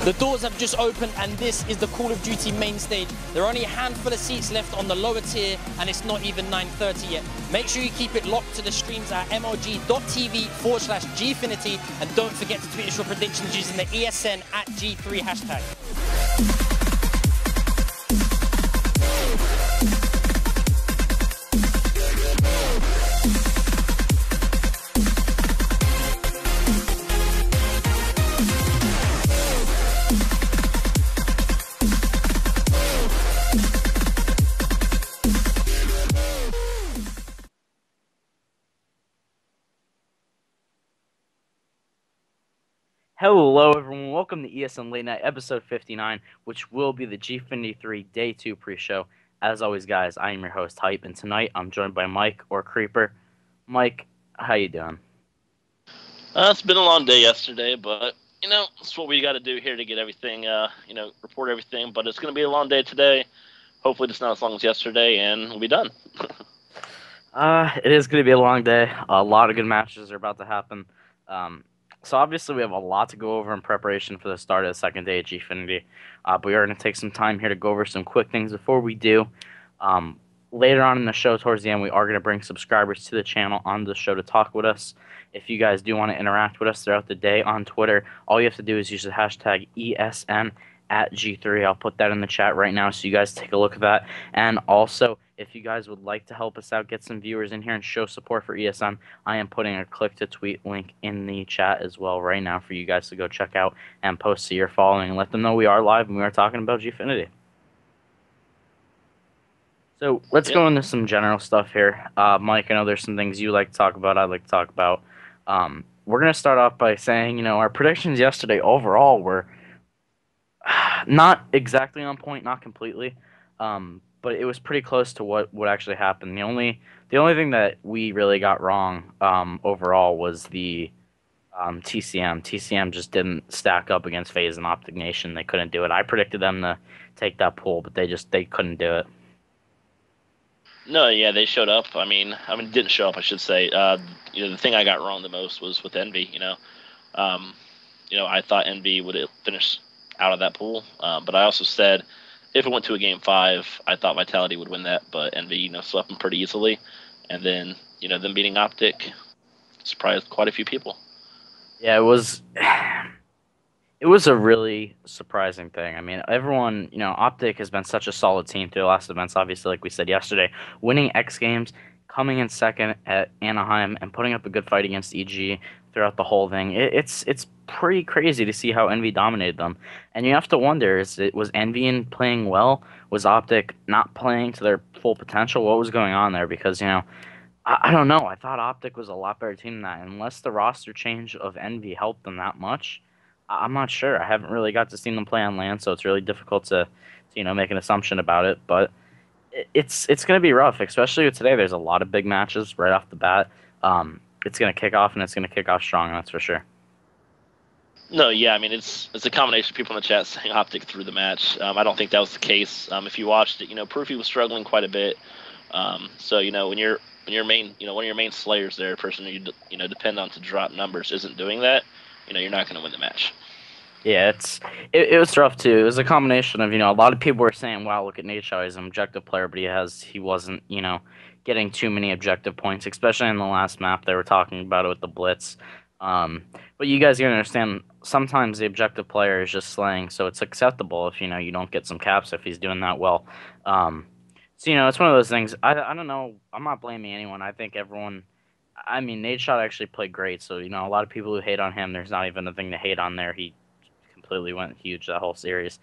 The doors have just opened and this is the Call of Duty main stage. There are only a handful of seats left on the lower tier and it's not even 9:30 yet. Make sure you keep it locked to the streams at mlg.tv/Gfinity and don't forget to tweet us your predictions using the ESN@G3 hashtag. Hello everyone, welcome to ESN Late Night episode 59, which will be the Gfinity 3 Day 2 pre-show. As always guys, I am your host Hype, and tonight I'm joined by Mike or Creeper. Mike, how you doing? It's been a long day yesterday, but it's what we got to do here to get everything, report everything, but it's going to be a long day today. Hopefully it's not as long as yesterday and we'll be done. It is going to be a long day. A lot of good matches are about to happen. So obviously we have a lot to go over in preparation for the start of the second day at Gfinity, but we are going to take some time here to go over some quick things before we do. Later on in the show, towards the end, we are going to bring subscribers to the channel on the show to talk with us. If you guys do want to interact with us throughout the day on Twitter, all you have to do is use the hashtag ESN@G3. I'll put that in the chat right now so you guys take a look at that. And also, if you guys would like to help us out, get some viewers in here and show support for ESN, I am putting a click-to-tweet link in the chat as well right now for you guys to go check out and post to your following and let them know we are live and we are talking about Gfinity. So let's go into some general stuff here. Mike, I know there's some things you like to talk about, I'd like to talk about. We're going to start off by saying, our predictions yesterday overall were not exactly on point, not completely, but it was pretty close to what would actually happen. The only thing that we really got wrong overall was the TCM. TCM just didn't stack up against FaZe and Optic Nation. They couldn't do it. I predicted them to take that pool, but they couldn't do it. No, yeah, they showed up. I mean, didn't show up, I should say. The thing I got wrong the most was with Envy. I thought Envy would finish out of that pool, but I also said if it went to a game 5, I thought Vitality would win that, but Envy, swept them pretty easily, and then them beating Optic surprised quite a few people. Yeah, it was a really surprising thing. I mean, everyone, Optic has been such a solid team through the last events, obviously, like we said yesterday. Winning X Games, coming in second at Anaheim, and putting up a good fight against EG throughout the whole thing. It's pretty crazy to see how Envy dominated them. And you have to wonder, was Envy playing well? Was Optic not playing to their full potential? What was going on there? Because, I don't know. I thought Optic was a lot better team than that. Unless the roster change of Envy helped them that much, I'm not sure. I haven't really got to see them play on LAN, so it's really difficult to make an assumption about it. But it's going to be rough, especially with today. There's a lot of big matches right off the bat. It's going to kick off, and it's going to kick off strong, that's for sure. No, yeah, it's a combination of people in the chat saying Optic threw the match. I don't think that was the case. If you watched it, Proofy was struggling quite a bit. So when your main, one of your main slayers there, person you depend on to drop numbers, isn't doing that, you're not going to win the match. Yeah, it was rough too. It was a combination of, a lot of people were saying, wow, look at Nadeshot, he's an objective player, but he wasn't, getting too many objective points, especially in the last map. They were talking about it with the Blitz. But you guys gotta understand, sometimes the objective player is just slaying, so it's acceptable if, you don't get some caps if he's doing that well. So, it's one of those things. I don't know. I'm not blaming anyone. I think everyone... Nadeshot actually played great, so, a lot of people who hate on him, there's not even a thing to hate on there. He completely went huge that whole series.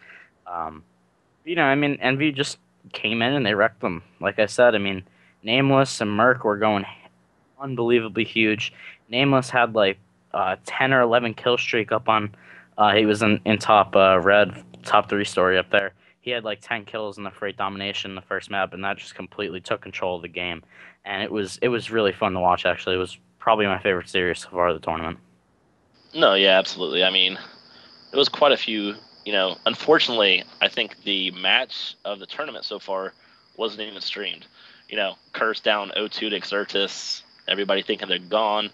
Envy just came in and they wrecked them. Like I said, Nameless and Merc were going unbelievably huge. Nameless had like 10 or 11 kill streak up on, he was in top red, top 3 story up there. He had like 10 kills in the Freight Domination in the first map, and that just completely took control of the game. And it was really fun to watch, actually. It was probably my favorite series so far of the tournament. No, yeah, absolutely. It was quite a few, unfortunately, I think the match of the tournament so far wasn't even streamed. Curse down 0-2 to Xertus, everybody thinking they're gone,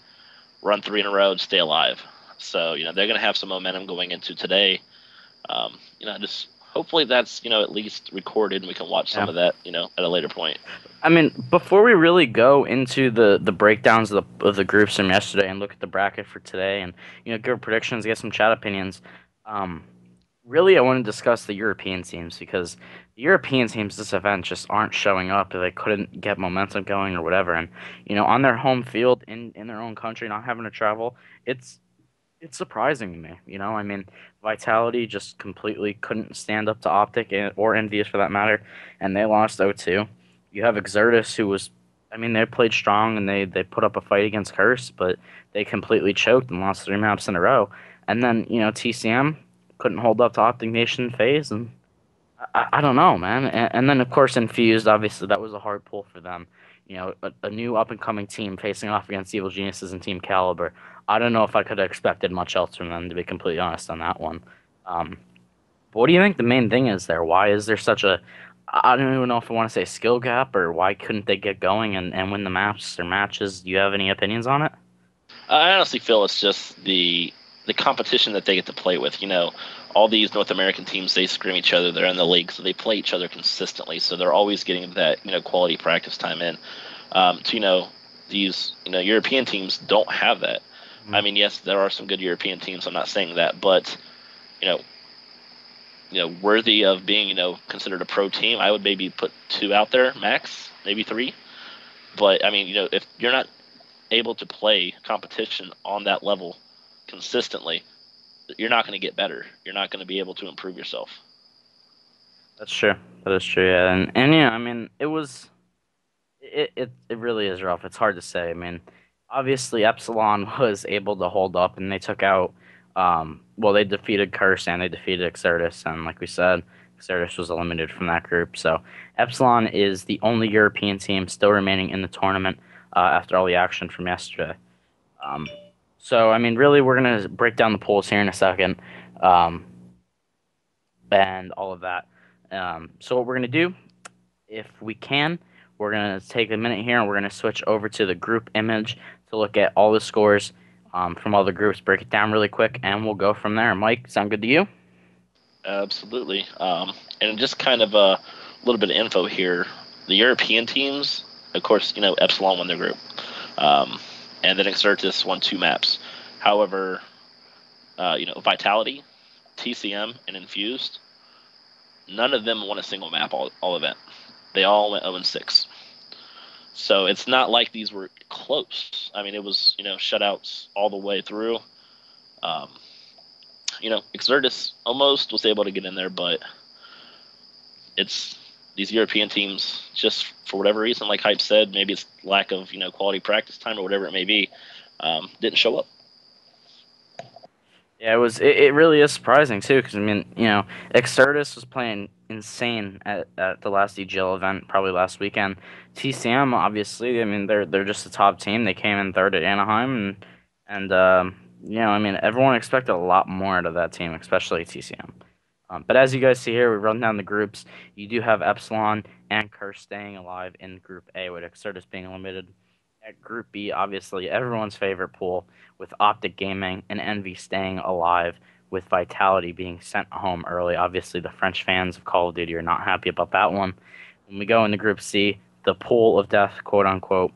run 3 in a row, and stay alive. So, they're going to have some momentum going into today. Just hopefully that's at least recorded and we can watch some Yeah. of that at a later point. I mean, before we really go into the breakdowns of the groups from yesterday and look at the bracket for today and give predictions, get some chat opinions, um, really I want to discuss the European teams because the European teams this event just aren't showing up. They couldn't get momentum going or whatever, and on their home field in their own country, not having to travel, it's it's surprising to me. I mean, Vitality just completely couldn't stand up to Optic or Envious for that matter, and they lost 0-2. You have Exertus, who was, I mean, they played strong and they put up a fight against Curse, but they completely choked and lost 3 maps in a row. And then, TCM couldn't hold up to Optic Nation phase, and I don't know, man. And then, of course, Infused, obviously, that was a hard pull for them. A new up and coming team facing off against Evil Geniuses and Team Caliber. I don't know if I could have expected much else from them, to be completely honest on that one. Um, but what do you think the main thing is there? Why is there such a, I don't even know if I want to say skill gap, or why couldn't they get going and win the maps or matches? Do you have any opinions on it? I honestly feel it's just the competition that they get to play with. All these North American teams, they scrim each other. They're in the league, so they play each other consistently. So they're always getting that quality practice time in. These European teams don't have that. Mm-hmm. I mean, yes, there are some good European teams. I'm not saying that, but you know, worthy of being considered a pro team, I would maybe put 2 out there max, maybe 3. But I mean, if you're not able to play competition on that level consistently, you're not going to get better. You're not going to be able to improve yourself. That's true. That is true. Yeah, and I mean, it really is rough. It's hard to say. I mean, obviously Epsilon was able to hold up, and they took out. Well, they defeated Curse and they defeated Exertus, and like we said, Exertus was eliminated from that group. So Epsilon is the only European team still remaining in the tournament after all the action from yesterday. Um, so I mean, really, we're gonna break down the polls here in a second, um, and all of that. So what we're gonna do, if we can, we're going to take a minute here and we're going to switch over to the group image to look at all the scores from all the groups, break it down really quick, and we'll go from there. Mike, sound good to you? Absolutely. And just kind of a little bit of info here. The European teams, of course, Epsilon won their group. And then Exertus won 2 maps. However, Vitality, TCM, and Infused, none of them won a single map all event. They all went 0-6. So it's not like these were close. I mean, it was, shutouts all the way through. Exertus almost was able to get in there, but it's these European teams, just for whatever reason, like Hype said, maybe it's lack of, quality practice time or whatever it may be, didn't show up. Yeah, it really is surprising too, because I mean, Exertus was playing insane at the last EGL event, probably last weekend. TCM, obviously, I mean, they're just a top team. They came in third at Anaheim, and I mean, everyone expected a lot more out of that team, especially TCM. But as you guys see here, we run down the groups. You do have Epsilon and Curse staying alive in Group A, with Exertus being limited. At Group B, obviously, everyone's favorite pool, with Optic Gaming and Envy staying alive, with Vitality being sent home early. Obviously, the French fans of Call of Duty are not happy about that one. When we go into Group C, the pool of death, quote unquote,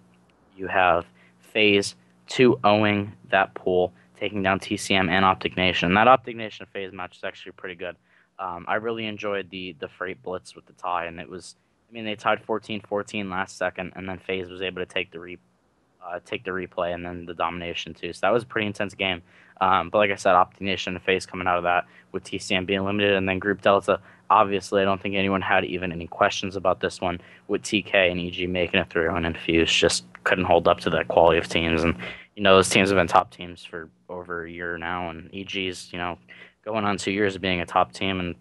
you have FaZe 2-0ing that pool, taking down TCM and Optic Nation. That Optic Nation FaZe match is actually pretty good. I really enjoyed the Freight Blitz with the tie, and it was, I mean, they tied 14-14 last second, and then FaZe was able to take the replay and then the domination too. So that was a pretty intense game. But like I said, Optic Nation and FaZe coming out of that with TCM being limited, and then Group Delta. Obviously, I don't think anyone had even any questions about this one, with TK and EG making it through, and Infuse just couldn't hold up to that quality of teams. And those teams have been top teams for over a year now, and EG's going on 2 years of being a top team and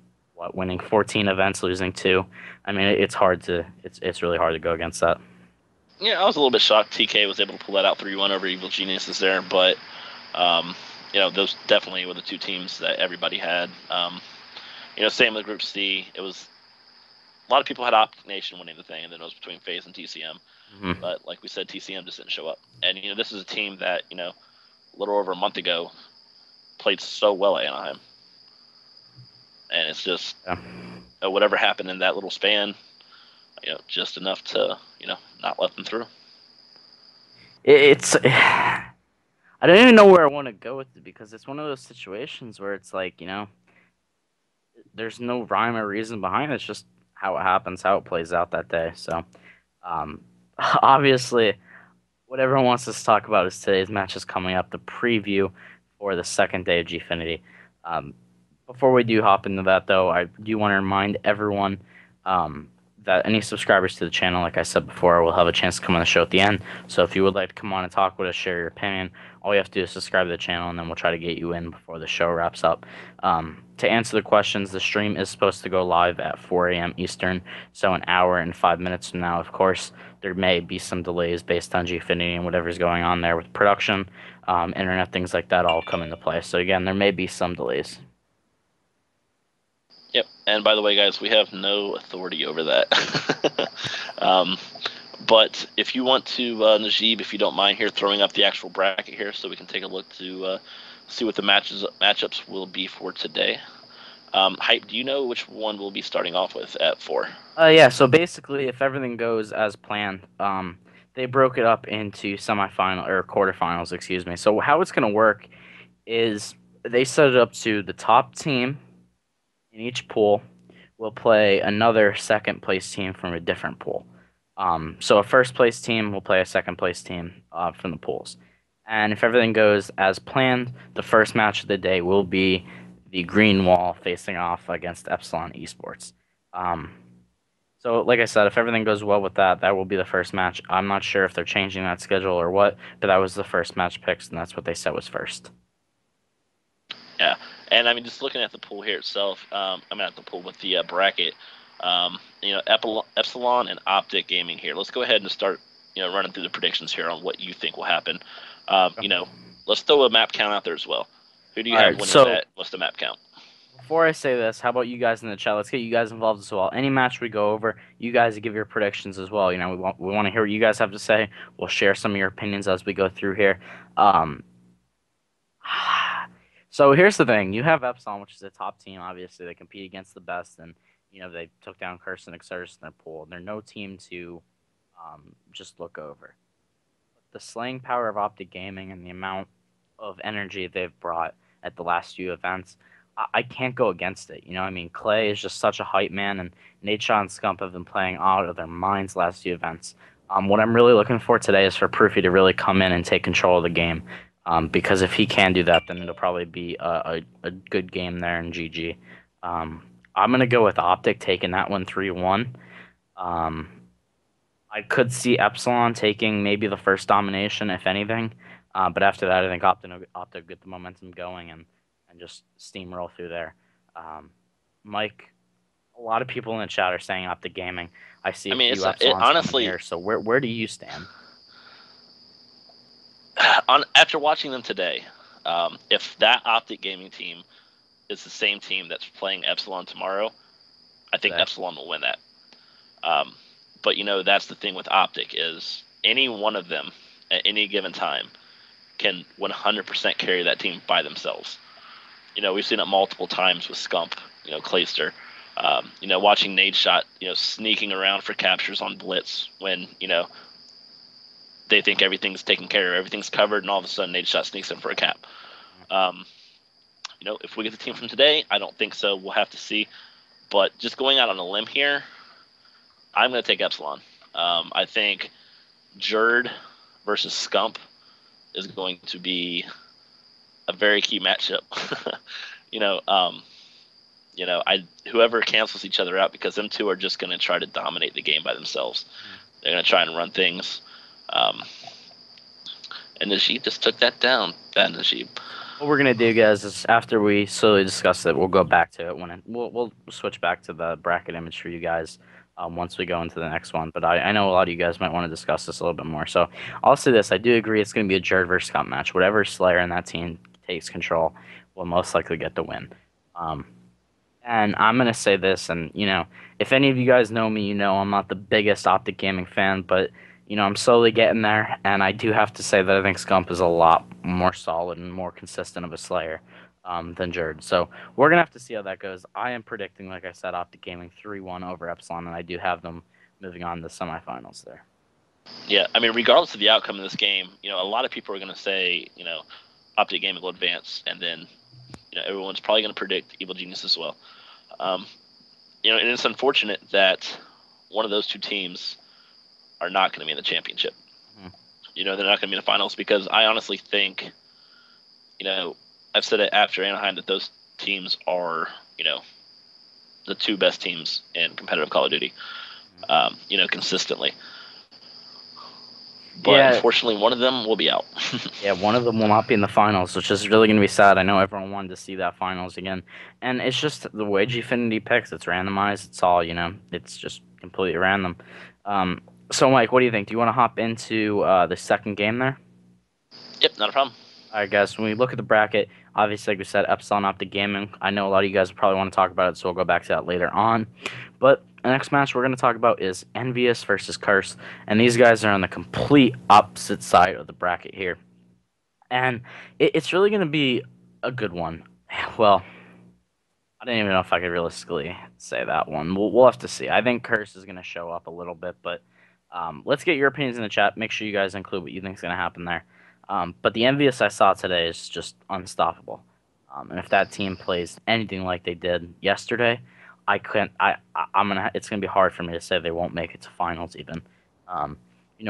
winning 14 events, losing 2. I mean, it's really hard to go against that. Yeah, I was a little bit shocked TK was able to pull that out 3-1 over Evil Geniuses there, but those definitely were the 2 teams that everybody had. Same with Group C. It was a lot of people had Optic Nation winning the thing, and then it was between FaZe and TCM. Mm-hmm. But like we said, TCM just didn't show up. And this is a team that a little over a month ago played so well at Anaheim. and it's just Yeah. Whatever happened in that little span, just enough to not let them through. It's I don't even know where I want to go with it because it's one of those situations where it's like, there's no rhyme or reason behind it. It's just how it happens, how it plays out that day. So, um, obviously, what everyone wants us to talk about is today's matches coming up, the preview for the second day of Gfinity. Um, Before we do hop into that, though, I do want to remind everyone um, that any subscribers to the channel, like I said before, will have a chance to come on the show at the end. So if you would like to come on and talk with us, share your opinion, all you have to do is subscribe to the channel, and then we'll try to get you in before the show wraps up. To answer the questions, the stream is supposed to go live at 4 a.m. Eastern, so an hour and 5 minutes from now. Of course, there may be some delays based on Gfinity and whatever's going on there with production, internet, things like that all come into play. So again, there may be some delays. Yep. And by the way, guys, we have no authority over that. But if you want to, Najib, if you don't mind here, throwing up the actual bracket here so we can take a look to see what the matchups will be for today. Hype, do you know which one we'll be starting off with at 4? Yeah, so basically, if everything goes as planned, they broke it up into semifinal or quarterfinals, excuse me. So how it's going to work is they set it up to the top team in each pool will play another second place team from a different pool. So a first place team will play a second place team from the pools. And if everything goes as planned, the first match of the day will be the Green Wall facing off against Epsilon Esports. So, like I said, if everything goes well with that, that will be the first match. I'm not sure if they're changing that schedule or what, but that was the first match picked, and that's what they said was first. Yeah, and I mean, just looking at the pool here itself, at the pool with the bracket, Epsilon and Optic Gaming here. Let's go ahead and start, running through the predictions here on what you think will happen. Let's throw a map count out there as well. Who do you have winning that? What's the map count? Before I say this, how about you guys in the chat? Let's get you guys involved as well. Any match we go over, you guys give your predictions as well. We want to hear what you guys have to say. We'll share some of your opinions as we go through here. So here's the thing: you have Epsilon, which is a top team. Obviously, they compete against the best, and they took down Curse and Exertus in their pool. They're no team to just look over. But the slaying power of Optic Gaming and the amount of energy they've brought at the last few events, I can't go against it. Clay is just such a hype man, and Nadeshot and Scump have been playing out of their minds last few events. What I'm really looking for today is for Proofy to really come in and take control of the game. Because if he can do that, then it'll probably be a good game there in GG. I'm going to go with Optic taking that one 3-1. I could see Epsilon taking maybe the first domination, if anything. But after that, I think Optic get the momentum going and just steamroll through there. Mike, a lot of people in the chat are saying Optic Gaming. I see a few Epsilons honestly here. So where do you stand? After watching them today, if that Optic Gaming team is the same team that's playing Epsilon tomorrow, I think Epsilon will win that. But that's the thing with Optic is any one of them at any given time can 100% carry that team by themselves. We've seen it multiple times with Scump, Clayster, watching Nadeshot, sneaking around for captures on Blitz when, they think everything's taken care of, everything's covered, and all of a sudden Nadeshot sneaks in for a cap. If we get the team from today, I don't think so. We'll have to see. But just going out on a limb here, I'm going to take Epsilon. I think Jerd versus Scump is going to be a very key matchup. Whoever cancels each other out, because them two are just going to try to dominate the game by themselves. They're going to try and run things. And Najib just took that down. Bad Najib. What we're gonna do, guys, is after we slowly discuss it, we'll go back to it we'll switch back to the bracket image for you guys once we go into the next one. But I know a lot of you guys might want to discuss this a little bit more. So I'll say this: I do agree it's gonna be a Jerd versus Scump match. Whatever Slayer in that team takes control will most likely get the win. And I'm gonna say this, and if any of you guys know me, I'm not the biggest Optic Gaming fan, but I'm slowly getting there, and I do have to say that I think Scump is a lot more solid and more consistent of a Slayer. than Jared. So we're going to have to see how that goes. I am predicting, like I said, Optic Gaming 3-1 over Epsilon, and I do have them moving on to the semifinals there. Yeah, I mean, regardless of the outcome of this game, a lot of people are going to say, Optic Gaming will advance, and then, everyone's probably going to predict Evil Genius as well. And it's unfortunate that one of those two teams are not going to be in the championship. Mm-hmm. They're not going to be in the finals because I honestly think, I've said it after Anaheim that those teams are, the two best teams in competitive Call of Duty, consistently. But unfortunately, one of them will be out. Yeah, one of them will not be in the finals, which is really going to be sad. I know everyone wanted to see that finals again. And it's just the way Gfinity picks. It's randomized. It's all, it's just completely random. So, Mike, what do you think? Do you want to hop into the second game there? Yep, not a problem. All right, guys, when we look at the bracket, obviously, like we said, Epsilon Optic Gaming. I know a lot of you guys probably want to talk about it, so we'll go back to that later on. But the next match we're going to talk about is Envious versus Curse, and these guys are on the complete opposite side of the bracket here. And it's really going to be a good one. Well, I don't even know if I could realistically say that one. We'll have to see. I think Curse is going to show up a little bit, but let's get your opinions in the chat. Make sure you guys include what you think is going to happen there. But the Envious I saw today is just unstoppable. And if that team plays anything like they did yesterday, it's gonna be hard for me to say they won't make it to finals even.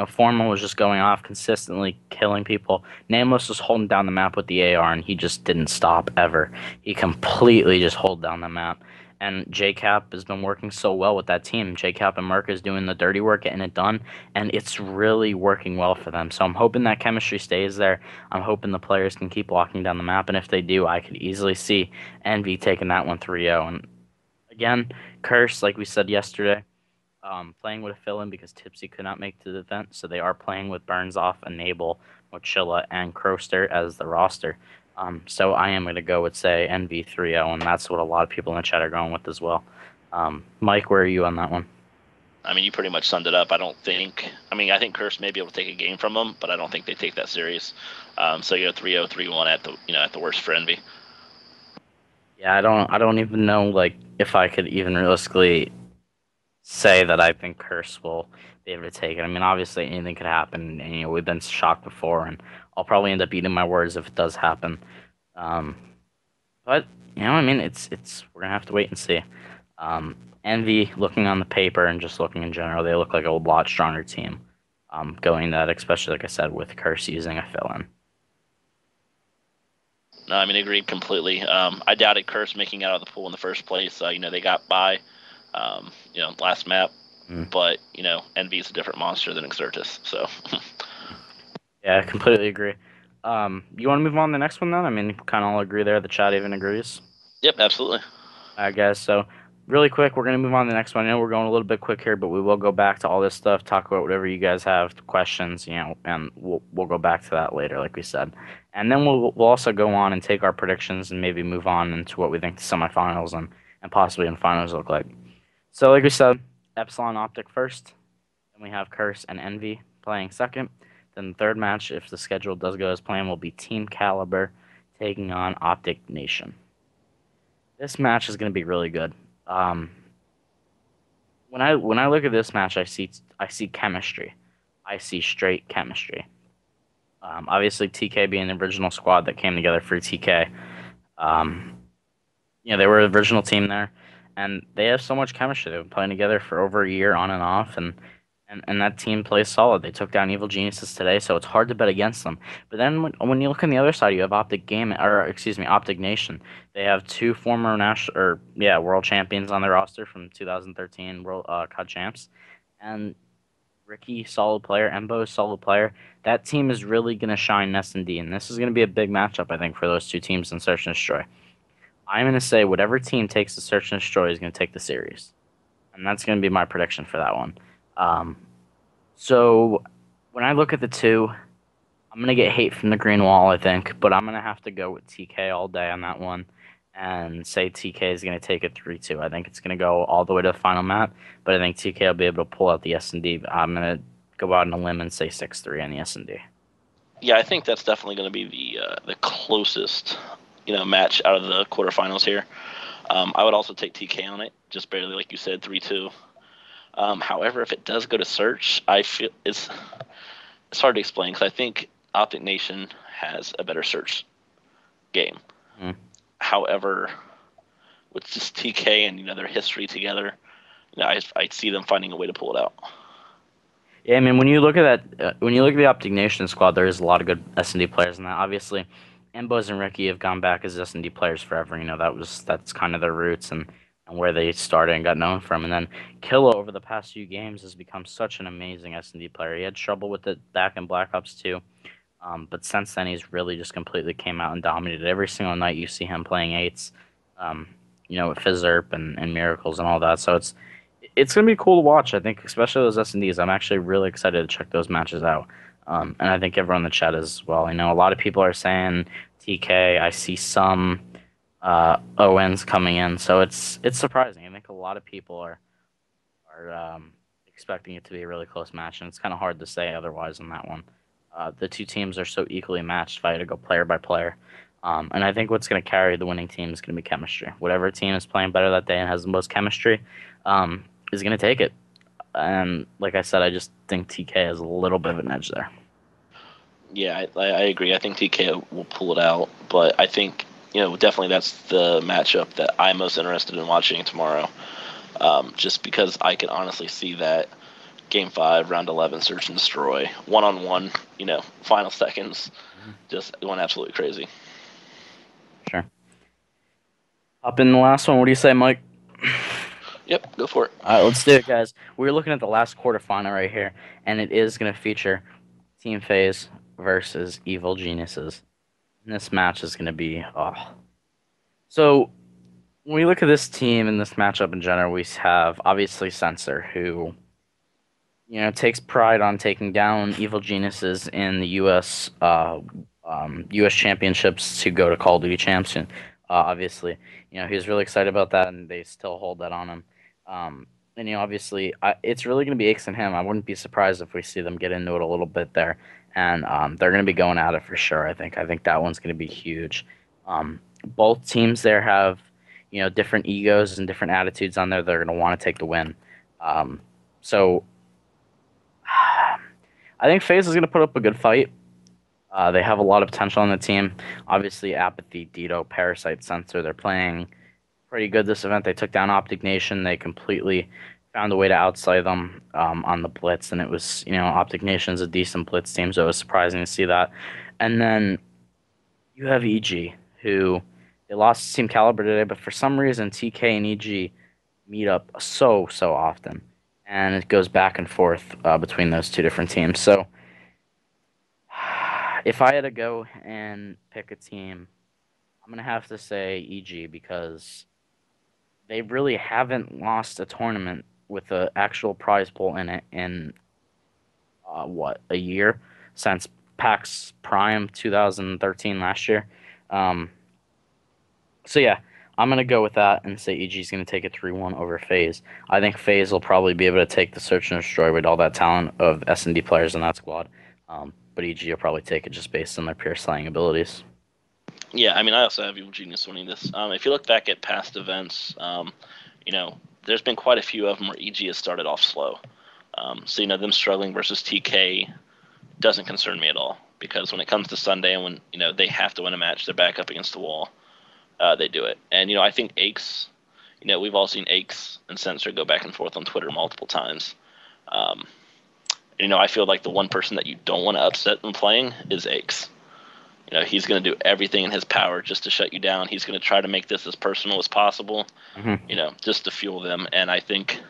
Foreman was just going off consistently, killing people. Nameless was holding down the map with the AR, and he just didn't stop ever. He completely just held down the map. And JCap has been working so well with that team. JCap and Merc is doing the dirty work, getting it done, and it's really working well for them. So I'm hoping that chemistry stays there. I'm hoping the players can keep walking down the map, and if they do, I could easily see Envy taking that one 3-0. And again, Curse, like we said yesterday, playing with a fill-in because Tipsy could not make the event, so they are playing with Burnsoff, Enable, Mochilla, and Croster as the roster. So I am going to go with, say, NV 3-0, and that's what a lot of people in the chat are going with as well. Mike, where are you on that one? I mean, you pretty much summed it up. I think Curse may be able to take a game from them, but I don't think they take that serious. So 3-0, 3-1 at the worst for Envy. Yeah, I don't even know if I could even realistically say that I think Curse will be able to take it. I mean, obviously anything could happen, and we've been shocked before, and I'll probably end up eating my words if it does happen. But I mean, it's we're gonna have to wait and see. Envy, looking on the paper and just looking in general, they look like a lot stronger team. Going that, especially like I said, with Curse using a fill-in. No, I mean, agreed completely. I doubted Curse making it out of the pool in the first place. They got by, last map, but Envy is a different monster than Exertus. So. Yeah, I completely agree. You want to move on to the next one then? I mean, kind of all agree there. The chat even agrees. Yep, absolutely. All right, guys. So, really quick, we're going to move on to the next one. I know we're going a little bit quick here, but we will go back to all this stuff, talk about whatever you guys have, questions, and we'll go back to that later, like we said. And then we'll also go on and take our predictions and maybe move on into what we think the semifinals and possibly in finals look like. So, like we said, Epsilon Optic first. Then we have Curse and Envy playing second. Then the third match, if the schedule does go as planned, will be Team Caliber taking on Optic Nation. This match is going to be really good. When I look at this match, I see chemistry. I see straight chemistry. Obviously, TK being the original squad that came together for TK. They were the original team there, and they have so much chemistry. They've been playing together for over a year on and off, and that team plays solid. They took down Evil Geniuses today, so it's hard to bet against them. But then when you look on the other side, you have Optic Nation. They have two former world champions on their roster from 2013 World CUD champs, and Ricky, solid player, Embo, solid player. That team is really going to shine in S&D, and this is going to be a big matchup, I think, for those two teams in Search and Destroy. I'm going to say whatever team takes the Search and Destroy is going to take the series, and that's going to be my prediction for that one. So when I look at the two, I'm going to get hate from the green wall, I think, but I'm going to have to go with TK all day on that one and say TK is going to take it 3-2. I think it's going to go all the way to the final map, but I think TK will be able to pull out the S&D. I'm going to go out on a limb and say 6-3 on the S&D. Yeah, I think that's definitely going to be the closest match out of the quarterfinals here. I would also take TK on it, just barely, like you said, 3-2. However, if it does go to search, I feel it's hard to explain because I think Optic Nation has a better search game. However, with just TK and their history together, I see them finding a way to pull it out. Yeah, I mean, when you look at that, when you look at the Optic Nation squad, there is a lot of good S&D players in that. Obviously, Embos and Ricky have gone back as S&D players forever. That's kind of their roots and where they started and got known from. And then Killa over the past few games has become such an amazing S&D player. He had trouble with it back in Black Ops 2, but since then he's really just completely came out and dominated. Every single night you see him playing eights, with Fizzerp and Miracles and all that. So it's going to be cool to watch, I think, especially those S&Ds. I'm actually really excited to check those matches out. And I think everyone in the chat as well. I know a lot of people are saying TK. I see some ONs coming in, so it's surprising. I think a lot of people are expecting it to be a really close match, and it's kind of hard to say otherwise on that one. The two teams are so equally matched if I had to go player by player. And I think what's going to carry the winning team is going to be chemistry. Whatever team is playing better that day and has the most chemistry is going to take it. And like I said, I just think TK has a little bit of an edge there. Yeah, I agree. I think TK will pull it out, but I think definitely that's the matchup that I'm most interested in watching tomorrow. Just because I can honestly see that Game 5, Round 11, Search and Destroy, one-on-one, final seconds, just going absolutely crazy. Sure. Up in the last one, what do you say, Mike? Yep, go for it. All right, let's do it, guys. We're looking at the last quarterfinal right here, and it is going to feature Team FaZe versus Evil Geniuses. And this match is going to be... So, when we look at this team and this matchup in general, we have, obviously, Censor, who... takes pride on taking down Evil Geniuses in the U.S. U.S. Championships to go to Call of Duty Champion. Obviously, he was really excited about that, and they still hold that on him. And obviously, it's really going to be Aix and him. I wouldn't be surprised if we see them get into it a little bit there, and they're going to be going at it for sure. I think that one's going to be huge. Both teams there have different egos and different attitudes on there. They're going to want to take the win. So. I think FaZe is going to put up a good fight. They have a lot of potential on the team. Obviously, Apathy, Dito, Parasite, Censor, they're playing pretty good this event. They took down Optic Nation. They completely found a way to outslay them on the Blitz, and it was, Optic Nation's a decent Blitz team, so it was surprising to see that. And then you have EG, who they lost to Team Caliber today, but for some reason, TK and EG meet up so often. And it goes back and forth between those two different teams. So, if I had to go and pick a team, I'm going to have to say EG because they really haven't lost a tournament with an actual prize pool in it in, a year? Since PAX Prime 2013 last year. So, yeah. I'm going to go with that and say EG is going to take it 3-1 over FaZe. I think FaZe will probably be able to take the Search and Destroy with all that talent of S&D players in that squad. But EG will probably take it just based on their pure slaying abilities. Yeah, I mean, I also have Evil Genius winning this. If you look back at past events, there's been quite a few of them where EG has started off slow. So, them struggling versus TK doesn't concern me at all. Because when it comes to Sunday and when, they have to win a match, they're back up against the wall. They do it. And, I think Aix, we've all seen Aix and Censor go back and forth on Twitter multiple times. I feel like the one person that you don't want to upset when playing is Aix. He's going to do everything in his power just to shut you down. He's going to try to make this as personal as possible, just to fuel them. And I think,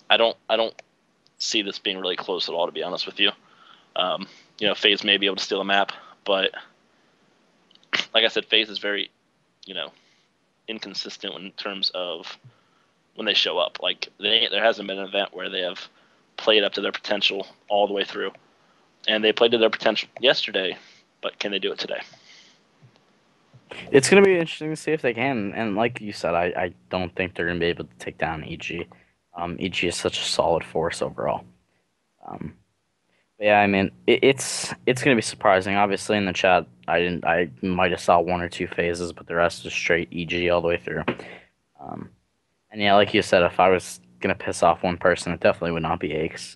I don't see this being really close at all, to be honest with you. FaZe may be able to steal a map, but like I said, FaZe is very, inconsistent in terms of when they show up. Like there hasn't been an event where they have played up to their potential all the way through, and they played to their potential yesterday. But can they do it today? It's going to be interesting to see if they can. And like you said, I don't think they're going to be able to take down EG. EG is such a solid force overall. Yeah, I mean, it's gonna be surprising. Obviously, in the chat, I might have saw one or two phases, but the rest is straight EG all the way through. Um, and yeah, like you said, if I was gonna piss off one person, it definitely would not be Aches.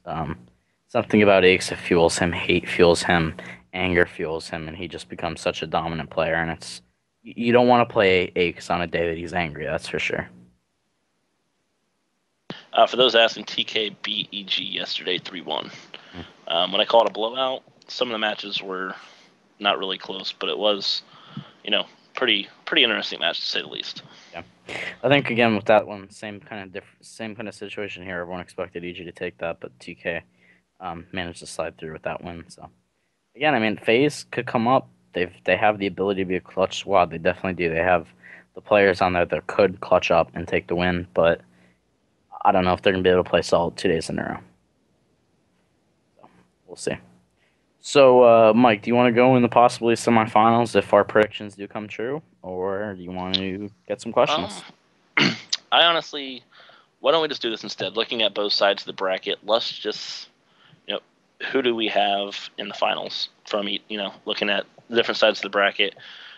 Something about Aches, it fuels him, hate fuels him, anger fuels him, and he just becomes such a dominant player. And you don't want to play Aches on a day that he's angry. That's for sure. For those asking, TK beat EG yesterday 3-1. Mm. When I call it a blowout, some of the matches were not really close, but it was, pretty interesting match to say the least. Yeah, I think again with that one, same kind of situation here. Everyone expected EG to take that, but TK managed to slide through with that win. So again, I mean, FaZe could come up. They have the ability to be a clutch squad. They definitely do. They have the players on there that could clutch up and take the win, but I don't know if they're gonna be able to play solid 2 days in a row. So we'll see. So, Mike, do you want to go in the possibly semifinals if our predictions do come true, or do you want to get some questions? I honestly, why don't we just do this instead? Looking at both sides of the bracket, let's just, who do we have in the finals from, looking at the different sides of the bracket?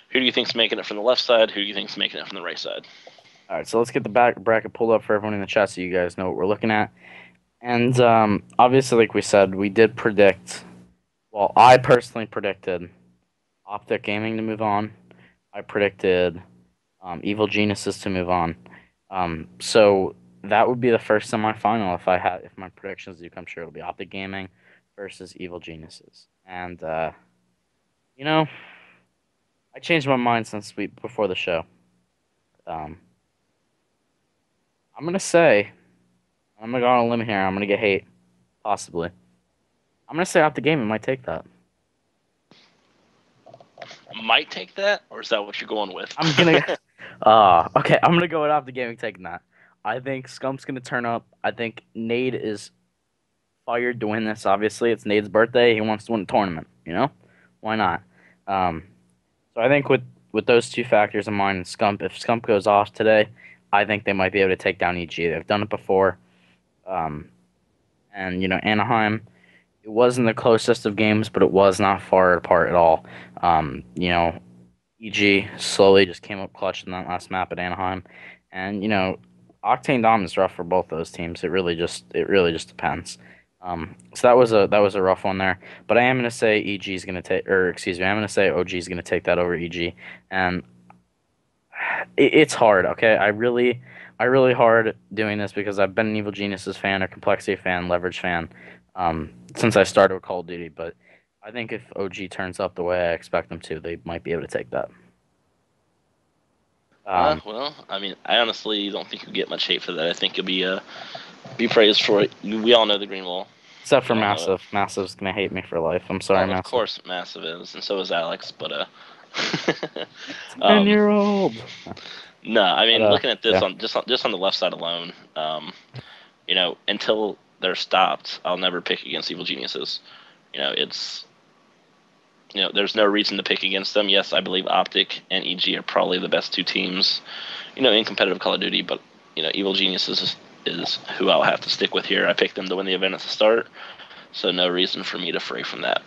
Who do you think's making it from the left side? Who do you think's making it from the right side? All right, so let's get the bracket pulled up for everyone in the chat so you guys know what we're looking at. And obviously, like we said, we did predict. Well, I personally predicted Optic Gaming to move on. I predicted Evil Geniuses to move on. So that would be the first semifinal if my predictions do come true. It'll be Optic Gaming versus Evil Geniuses. And you know, I changed my mind before the show. I'm gonna say, I'm gonna go on a limb here. I'm gonna get hate, possibly. I'm gonna say Optic Gaming might take that. Might take that, or is that what you're going with? I'm gonna. Okay. I'm gonna go with Optic Gaming taking that. I think Scump's gonna turn up. I think Nade is fired to win this. Obviously, it's Nade's birthday. He wants to win the tournament. Why not? So I think with those two factors in mind, if Scump goes off today, I think they might be able to take down EG. They've done it before. And Anaheim, it wasn't the closest of games, but it was not far apart at all. EG slowly just came up clutch in that last map at Anaheim, and Octane Dom is rough for both those teams. It really just depends. So that was a rough one there. But I am gonna say EG is gonna take, or excuse me, I'm gonna say OG is gonna take that over EG, and it's hard. Okay, I really hard doing this because I've been an Evil Geniuses fan, a Complexity fan, Leverage fan, since I started with Call of Duty. But I think if OG turns up the way I expect them to, they might be able to take that. Well, I mean, I honestly don't think you'll get much hate for that. I think you'll be praised for it. We all know the green wall. Except for Massive. Massive's gonna hate me for life. I'm sorry, Massive. Of course, Massive is, and so is Alex. But 10-year-old. No, I mean, looking at this yeah. on the left side alone, until they're stopped, I'll never pick against Evil Geniuses. It's there's no reason to pick against them. Yes, I believe Optic and EG are probably the best two teams, in competitive Call of Duty. But Evil Geniuses is who I'll have to stick with here. I picked them to win the event at the start, so no reason for me to fray from that.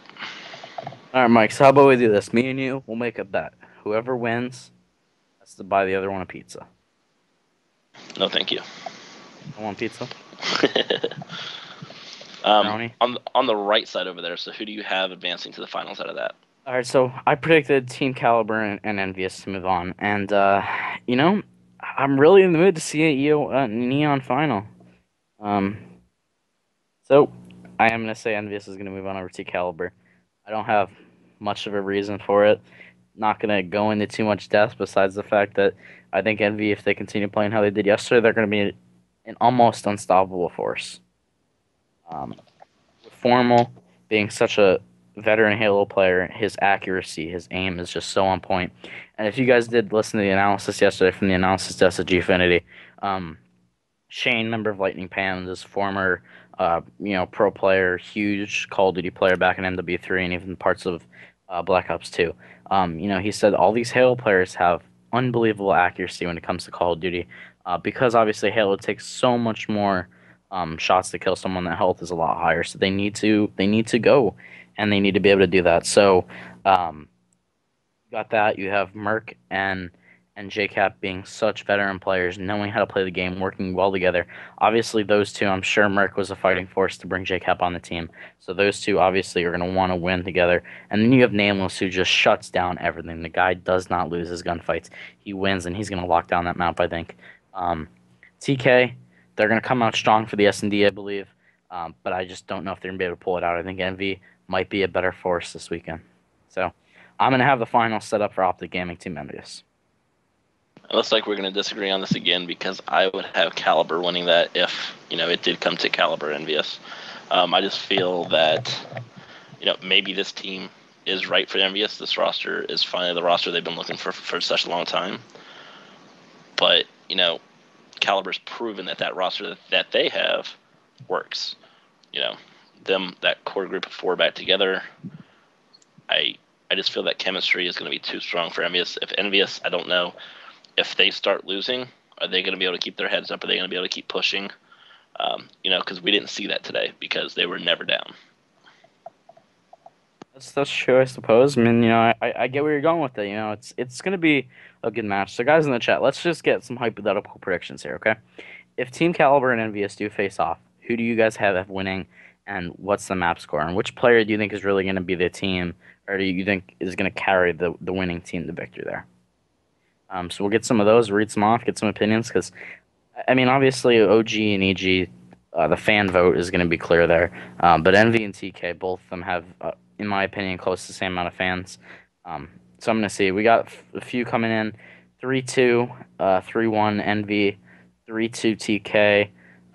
All right, Mike. So how about we do this? Me and you, we'll make a bet. Whoever wins has to buy the other one a pizza. No, thank you. I want pizza. On the right side over there. So who do you have advancing to the finals out of that? All right, so I predicted Team Caliber and Envious to move on, and I'm really in the mood to see a Neon final. So I am gonna say Envious is gonna move on over to Caliber. I don't have much of a reason for it. Not gonna go into too much depth besides the fact that I think Envy, if they continue playing how they did yesterday, they're gonna be an almost unstoppable force. With Formal being such a veteran Halo player, his accuracy, his aim is just so on point. And if you guys did listen to the analysis yesterday from the analysis desk at Gfinity, Shane, member of Lightning Pandas, former pro player, huge Call of Duty player back in MW3 and even parts of Black Ops 2. He said all these Halo players have unbelievable accuracy when it comes to Call of Duty, because obviously Halo takes so much more shots to kill someone. That health is a lot higher, so they need to go, and they need to be able to do that. So, got that. You have Merc and JCap being such veteran players, knowing how to play the game, working well together. Obviously, those two, I'm sure Merc was a fighting force to bring JCap on the team. So those two obviously are going to want to win together. And then you have Nameless, who just shuts down everything. The guy does not lose his gunfights. He wins, and he's going to lock down that map, I think. TK, they're going to come out strong for the S&D, I believe. But I just don't know if they're going to be able to pull it out. I think Envy might be a better force this weekend. So I'm going to have the final set up for Optic Gaming Team Envious. It looks like we're going to disagree on this again because I would have Caliber winning that if, it did come to Caliber Envious. I just feel that, maybe this team is right for Envious. This roster is finally the roster they've been looking for such a long time. But, Caliber's proven that roster that they have works. That core group of 4 back together, I just feel that chemistry is going to be too strong for Envious. If Envious, I don't know, if they start losing, are they going to be able to keep their heads up? Are they going to be able to keep pushing? Because we didn't see that today because they were never down. That's true, I suppose. I mean, I get where you're going with it. It's going to be a good match. So, guys in the chat, let's just get some hypothetical predictions here, okay? If Team Caliber and Envious do face off, who do you guys have winning, and what's the map score? And which player do you think is really going to be the team, or do you think is going to carry the winning team to victory there? So we'll get some of those, read some off, get some opinions, because, I mean, obviously OG and EG, the fan vote is going to be clear there. But Envy and TK, both of them have, in my opinion, close to the same amount of fans. So I'm going to see. We got a few coming in. 3-2, 3-1 Envy, 3-2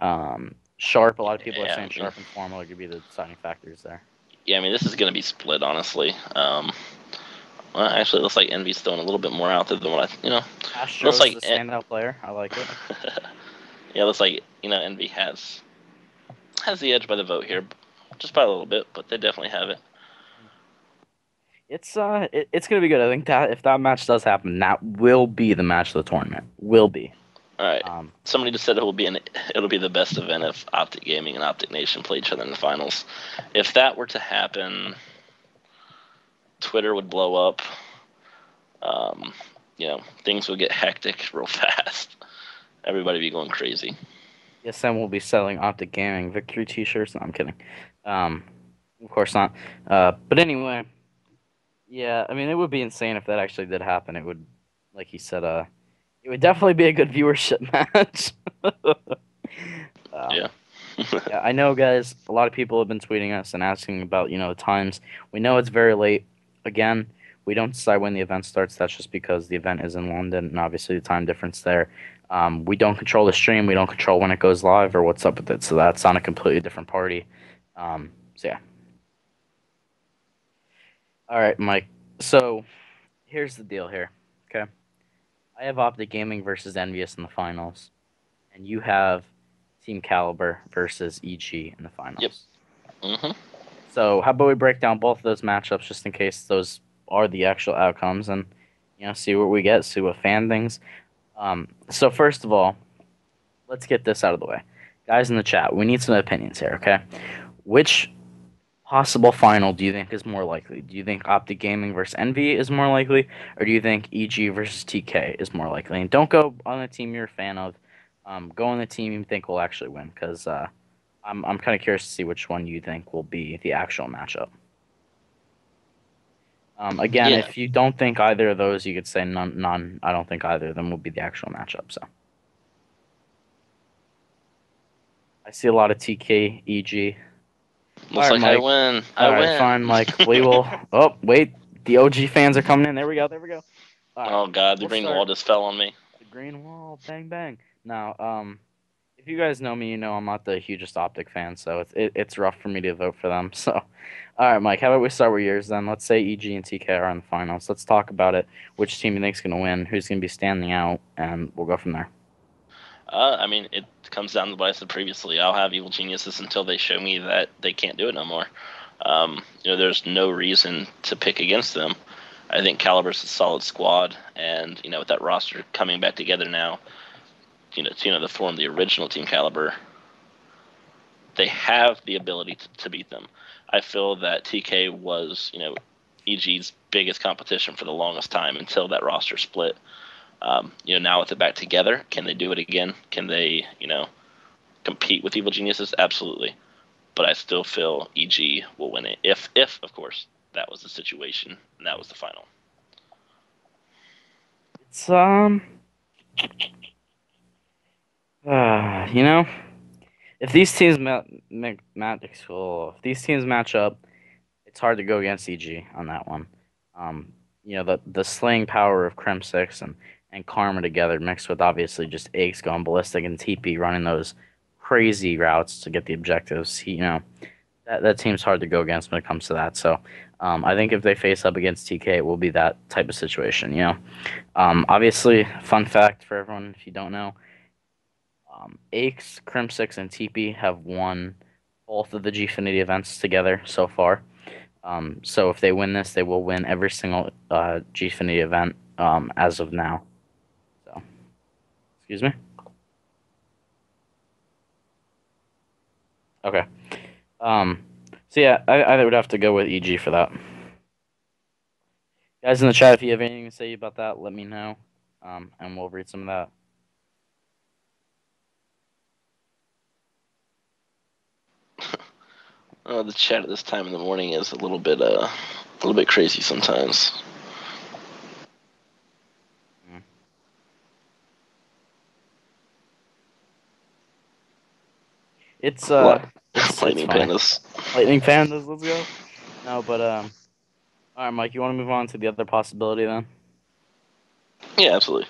TK. Sharp, a lot of people are saying Sharp and Formal are going to be the deciding factors there. Yeah, I mean, this is going to be split, honestly. Well, actually, it looks like Envy's throwing a little bit more out there than what Astro's looks like the standout player. I like it. Yeah, it looks like Envy has the edge by the vote here, just by a little bit, but they definitely have it. It's gonna be good. I think that if that match does happen, that will be the match of the tournament. Will be. All right. Somebody just said it'll be the best event if Optic Gaming and Optic Nation play each other in the finals. If that were to happen, Twitter would blow up. Things would get hectic real fast. Everybody be going crazy. Yes, then we'll be selling Optic Gaming victory T-shirts. No, I'm kidding. Of course not. But anyway, yeah. I mean, it would be insane if that actually did happen. It would, like he said, it would definitely be a good viewership match. Yeah. Yeah, I know, guys. A lot of people have been tweeting us and asking about the times. We know it's very late. Again, we don't decide when the event starts. That's just because the event is in London, and obviously the time difference there. We don't control the stream. We don't control when it goes live or what's up with it. So that's on a completely different party. So yeah. All right, Mike. So here's the deal here. Okay, I have Optic Gaming versus Envious in the finals, and you have Team Caliber versus EG in the finals. Yep. Mm-hmm. So how about we break down both of those matchups just in case those are the actual outcomes, and see what we get, see what fan thinks. So first of all, let's get this out of the way. Guys in the chat, we need some opinions here, okay? Which possible final do you think is more likely? Do you think Optic Gaming versus Envy is more likely, or do you think EG versus TK is more likely? And don't go on the team you're a fan of. Go on the team you think will actually win, because I'm kind of curious to see which one you think will be the actual matchup. Again, if you don't think either of those, you could say none. I don't think either of them will be the actual matchup. So I see a lot of TK, EG. Looks like I win. All right, fine, Mike. We will. Oh, wait. The OG fans are coming in. There we go. There we go. Right, oh God, the green wall just fell on me. The green wall, bang bang. Now, if you guys know me, you know I'm not the hugest Optic fan, so it's rough for me to vote for them. So, all right, Mike, how about we start with yours then? Let's say EG and TK are in the finals. Let's talk about it. Which team you think's going to win? Who's going to be standing out? And we'll go from there. I mean, it comes down to what I said previously. I'll have Evil Geniuses until they show me that they can't do it no more. There's no reason to pick against them. I think Caliber's a solid squad, and with that roster coming back together now, to form the original Team Caliber, they have the ability to beat them. I feel that TK was, EG's biggest competition for the longest time until that roster split. Now with it back together, can they do it again? Can they, compete with Evil Geniuses? Absolutely. But I still feel EG will win it if of course, that was the situation and that was the final. It's if these teams match up, it's hard to go against EG on that one. The slaying power of Crim6 and Karma together, mixed with obviously just Aches going ballistic and TP running those crazy routes to get the objectives. That team's hard to go against when it comes to that. So I think if they face up against TK, it will be that type of situation. Obviously, fun fact for everyone if you don't know, Aches, Crim6, and TP have won both of the Gfinity events together so far. So if they win this, they will win every single Gfinity event as of now. So, excuse me. Okay. So yeah, I would have to go with EG for that. Guys in the chat, if you have anything to say about that, let me know, and we'll read some of that. The chat at this time in the morning is a little bit crazy sometimes. It's Lightning Pandas. Lightning Pandas, let's go. No, but all right, Mike, you want to move on to the other possibility then? Yeah, absolutely.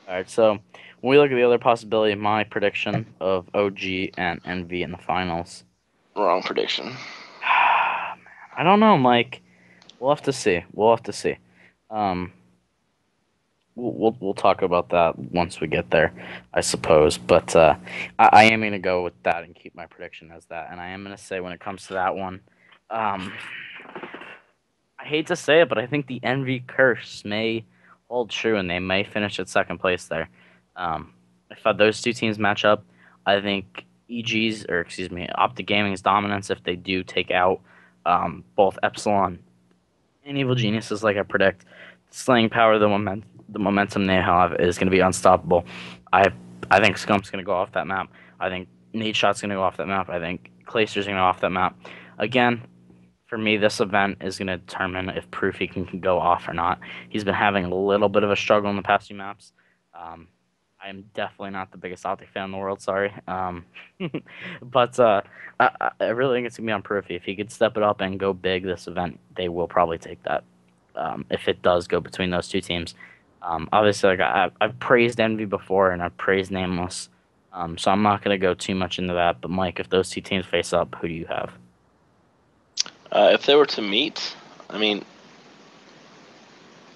All right, so when we look at the other possibility, my prediction of OG and Envy in the finals. Wrong prediction. I don't know, Mike. We'll have to see. We'll talk about that once we get there, I suppose. But I am gonna go with that and keep my prediction as that. And I am gonna say when it comes to that one, I hate to say it, but I think the Envy curse may hold true, and they may finish at second place there. If those two teams match up, I think Optic Gaming's dominance, if they do take out both Epsilon and Evil Geniuses, like I predict, slaying power, the momentum they have is going to be unstoppable. I think Scump's going to go off that map. I think Nadeshot's going to go off that map. I think Clayster's going to go off that map. Again, for me, this event is going to determine if Proofy can go off or not. He's been having a little bit of a struggle in the past few maps. I am definitely not the biggest Optic fan in the world, sorry. But I really think it's going to be on Proofy. If he could step it up and go big this event, they will probably take that. If it does go between those two teams. Obviously, I've praised Envy before and I've praised Nameless, so I'm not going to go too much into that. But Mike, if those two teams face up, who do you have? If they were to meet, I mean,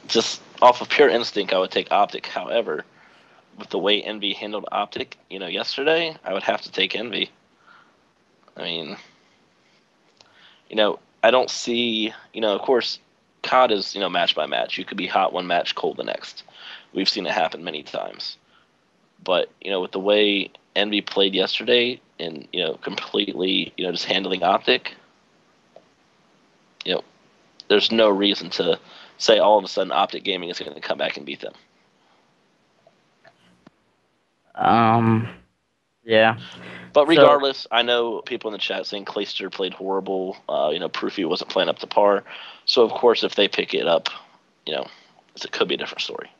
just off of pure instinct, I would take Optic. However, with the way Envy handled Optic, yesterday, I would have to take Envy. I mean, I don't see, of course, COD is, match by match. You could be hot one match, cold the next. We've seen it happen many times. But, with the way Envy played yesterday and, completely, just handling Optic, there's no reason to say all of a sudden Optic Gaming is going to come back and beat them. Yeah. But regardless, I know people in the chat saying Clayster played horrible. Proofy wasn't playing up to par. So, of course, if they pick it up, it could be a different story.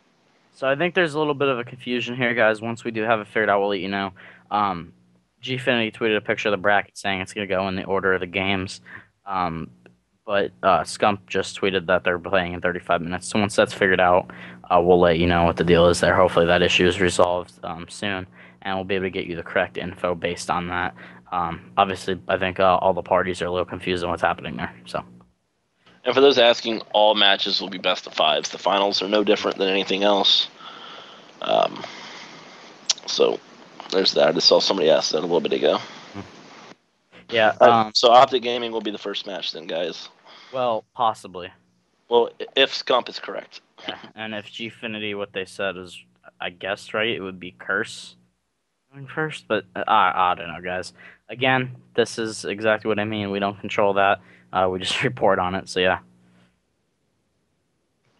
So I think there's a little bit of a confusion here, guys. Once we do have it figured out, we'll let you know. Gfinity tweeted a picture of the bracket saying it's going to go in the order of the games. But Scump just tweeted that they're playing in 35 minutes. So once that's figured out, we'll let you know what the deal is there. Hopefully that issue is resolved soon, and we'll be able to get you the correct info based on that. Obviously, I think all the parties are a little confused on what's happening there. So. And for those asking, all matches will be best of fives. The finals are no different than anything else. So there's that. I just saw somebody ask that a little bit ago. Yeah. So Optic Gaming will be the first match then, guys. Well, possibly. Well, if Scump is correct. Yeah, and if Gfinity, what they said is, I guess, right, it would be Curse going first, but I don't know, guys. Again, this is exactly what I mean. We don't control that. We just report on it. So yeah.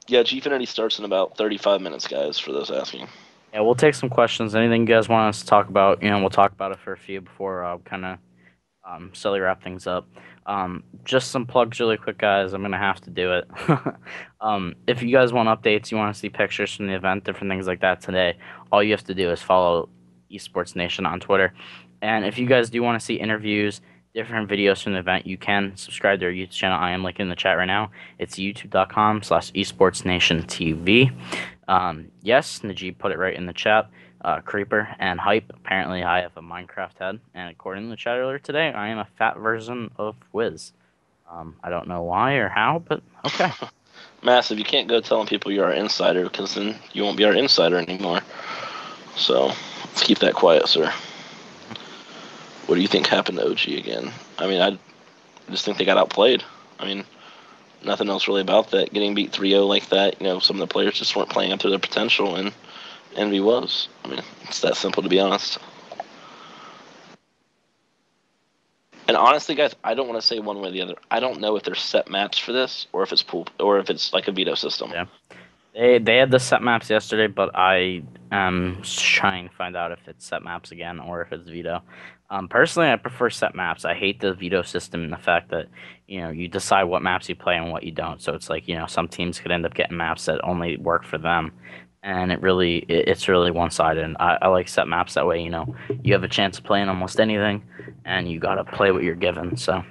Yeah, Gfinity starts in about 35 minutes, guys, for those asking. Yeah, we'll take some questions. Anything you guys want us to talk about, we'll talk about it for a few before kind of silly wrap things up. Just some plugs really quick, guys. I'm gonna have to do it. If you guys want updates, you want to see pictures from the event, different things like that today, all you have to do is follow Esports Nation on Twitter. And if you guys do want to see interviews, different videos from the event, you can subscribe to our YouTube channel. I am linking in the chat right now. It's youtube.com/esportsnationtv. Yes, Najib put it right in the chat. Creeper and Hype. Apparently, I have a Minecraft head, and according to the chat earlier today, I am a fat version of Wiz. I don't know why or how, but okay. Massive, you can't go telling people you're our insider because then you won't be our insider anymore. So let's keep that quiet, sir. What do you think happened to OG again? I mean, I just think they got outplayed. I mean, nothing else really about that. Getting beat 3-0 like that, some of the players just weren't playing up to their potential, and Envy was. I mean, it's that simple, to be honest. And honestly, guys, I don't want to say one way or the other. I don't know if there's set maps for this, or if it's pool, or if it's like a veto system. Yeah. They had the set maps yesterday, but I am trying to find out if it's set maps again or if it's veto. Personally, I prefer set maps. I hate the veto system and the fact that you decide what maps you play and what you don't. So it's like some teams could end up getting maps that only work for them, and it's really one sided. I like set maps that way. You have a chance of playing almost anything, and you gotta play what you're given. So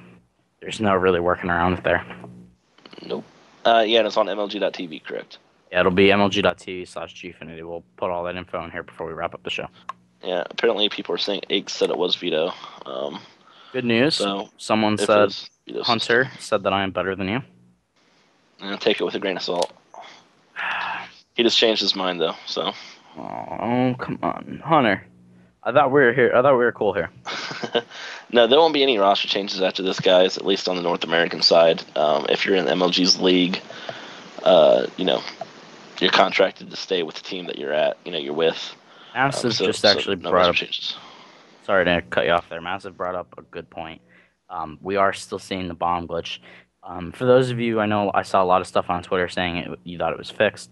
there's no really working around it there. Nope. Yeah, and it's on MLG.TV, correct? Yeah, it'll be mlg.tv/gfinity. We'll put all that info in here before we wrap up the show. Yeah, apparently people are saying Aches said it was veto. Good news. So Someone said Hunter said that I am better than you. Take it with a grain of salt. He just changed his mind though. So. Oh, come on, Hunter. I thought we were here. I thought we were cool here. No, there won't be any roster changes after this, guys. At least on the North American side. If you're in MLG's league, you're contracted to stay with the team that you're at. You're with. Massive actually brought up. Changes. Sorry to cut you off there. Massive brought up a good point. We are still seeing the bomb glitch. For those of you, I know I saw a lot of stuff on Twitter saying you thought it was fixed.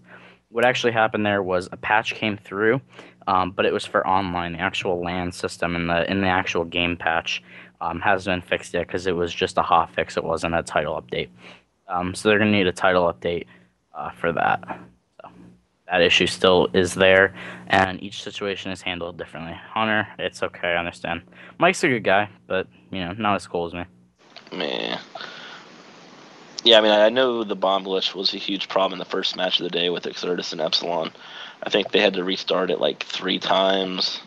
What actually happened there was a patch came through, but it was for online. The actual LAN system in the actual game patch hasn't been fixed yet because it was just a hot fix. It wasn't a title update. So they're gonna need a title update for that. So that issue still is there, and each situation is handled differently. Hunter, it's okay, I understand. Mike's a good guy, but not as cool as me. Man. Yeah, I mean, I know the bomb glitch was a huge problem in the first match of the day with Exertus and Epsilon. I think they had to restart it like 3 times.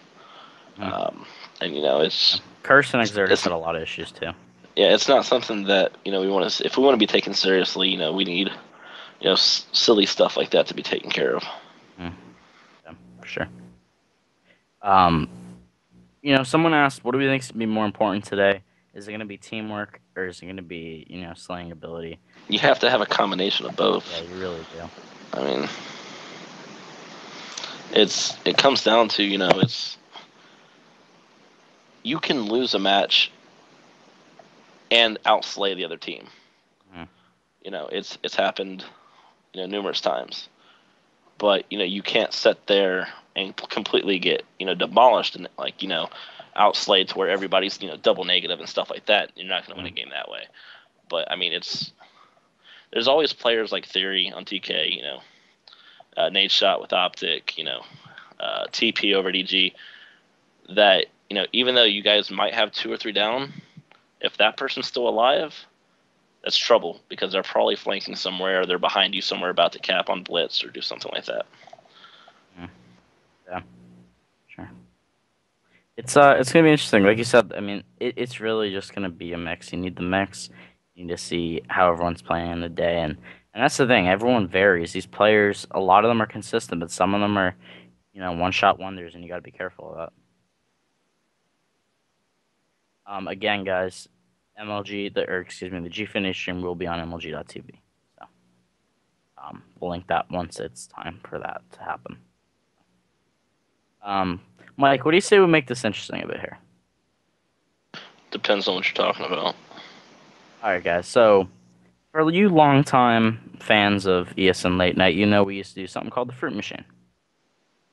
And it's Curse and Exertus had a lot of issues too. Yeah, it's not something that we want to. If we want to be taken seriously, we need silly stuff like that to be taken care of. Yeah, for sure. Someone asked, what do we think is going to be more important today? Is it going to be teamwork or is it going to be, slaying ability? You have to have a combination of both. Yeah, you really do. I mean, it comes down to, it's you can lose a match and outslay the other team. Mm-hmm. It's happened, numerous times. But, you can't sit there and completely get, demolished and outslayed to where everybody's, double negative and stuff like that. You're not going to win a game that way. But, I mean, there's always players like Theory on TK, Nate Shot with Optic, TP over DG, that, even though you guys might have 2 or 3 down, if that person's still alive, that's trouble because they're probably flanking somewhere or they're behind you somewhere about to cap on blitz or do something like that. Yeah, sure. It's gonna be interesting. Like you said, I mean, it's really just gonna be a mix. You need the mix. You need to see how everyone's playing in the day, and that's the thing. Everyone varies. These players, a lot of them are consistent, but some of them are, one-shot wonders, and you got to be careful of that. Again, guys, the GFinish stream will be on MLG.tv. So, we'll link that once it's time for that to happen. Mike, what do you say we make this interesting a bit here? Depends on what you're talking about. All right, guys. So, for you longtime fans of ESN Late Night, you know we used to do something called the Fruit Machine.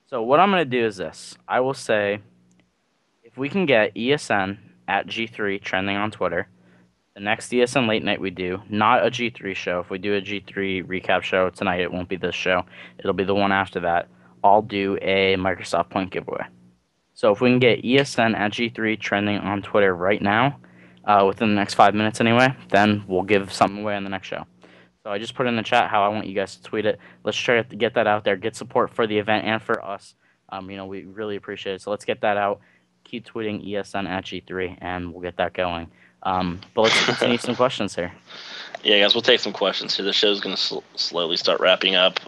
So, what I'm going to do is this. I will say, if we can get ESN at G3 trending on Twitter, the next ESN Late Night we do, not a G3 show. If we do a G3 recap show tonight, it won't be this show. It'll be the one after that. I'll do a Microsoft Point giveaway. So if we can get ESN at G3 trending on Twitter right now, within the next 5 minutes anyway, then we'll give something away on the next show. So I just put in the chat how I want you guys to tweet it. Let's try to get that out there, get support for the event and for us. We really appreciate it. So let's get that out. Keep tweeting ESN at G3, and we'll get that going. But let's continue some questions here. Yeah, guys, we'll take some questions here. The show's going to slowly start wrapping up.